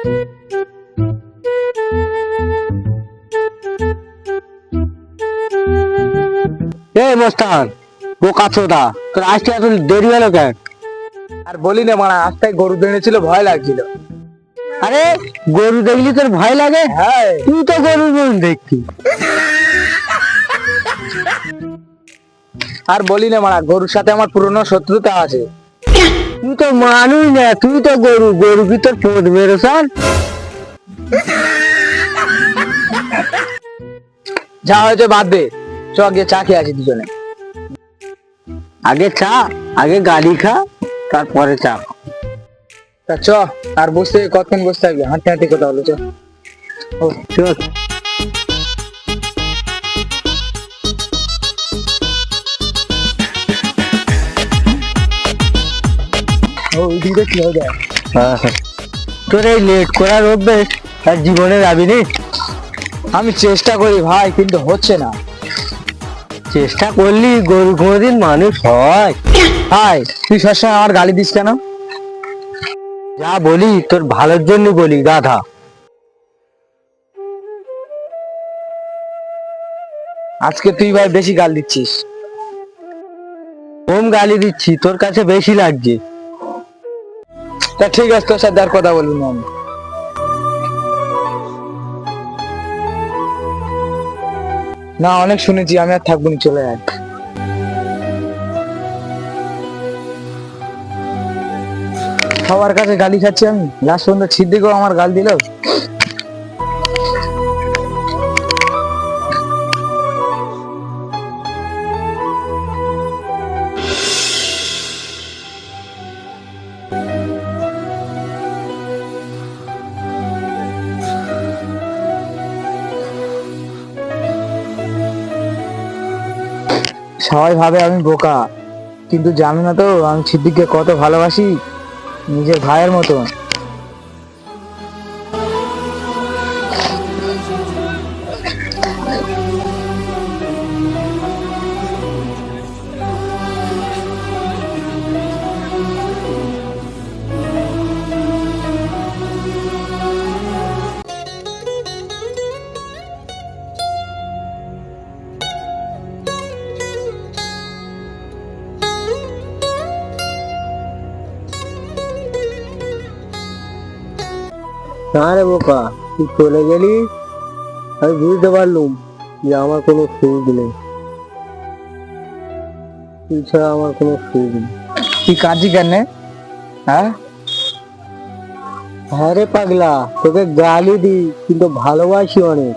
এই মস্তান, বোকা চোদা, তোর আসতে এত দেরি হলো কেন? আর বলি না মারা, আজকে গরু দেখেছিল, ভয় লাগছিল। আরে গরু দেখলি তোর ভয় লাগে? হ্যাঁ, তুই তো গরুর মন দেখতি। আর বলি না মারা, গরুর সাথে আমার পুরনো শত্রুতা আছে। তুই তো মানুষ না, তুই তো গরু। গরু কি তোর পোদ মেরেছান? যা হয়েছে বাদ দে, চ গিয়ে চা খেয়ে আছি দুজনে। আগে চা, আগে গাড়ি খা, তারপরে চা। তা চ, আর বসতে কতক্ষণ বসতে থাকবে? হাঁটতে হাঁটতে কথা হলো, চ। ও চল। ওইদিকে কি হয়ে যায়? তোর এই লেট করার অভ্যেস আর জীবনে যাবি নি। আমি চেষ্টা করি ভাই, কিন্তু হচ্ছে না। চেষ্টা করলি গরু কোনোদিন মানুষ হয়? ভাই তুই সবসময় আমার গালি দিস কেন? যা বলি তোর ভালোর জন্য বলি, গাধা। আজকে তুই ভাই বেশি গাল দিচ্ছিস। কম গালি দিচ্ছি, তোর কাছে বেশি লাগছে। তা ঠিক আছে, তোর সাথে আর কথা বলবি না আমি। না, অনেক শুনেছি, আমি আর থাকবো না, চলে যাই। সবার কাছে গালি খাচ্ছি আমি, লাস্ট পর্যন্ত ছিদ্দিকেও আমার গাল দিল। সবাই ভাবে আমি বোকা, কিন্তু জানো না তো আমি ছিদ্দিককে কত ভালোবাসি, নিজের ভাইয়ের মতো। না রে বোকা, তুই চলে গেলি, আমি বুঝতে পারলুম যে আমার কোনো সুখ নেই। তুই ছাড়া আমার কোনো সুখ নেই। তুই কাঁদছি কেন? হ্যাঁ, হ্যাঁ রে পাগলা, তোকে গালি দি কিন্তু ভালোবাসি অনেক।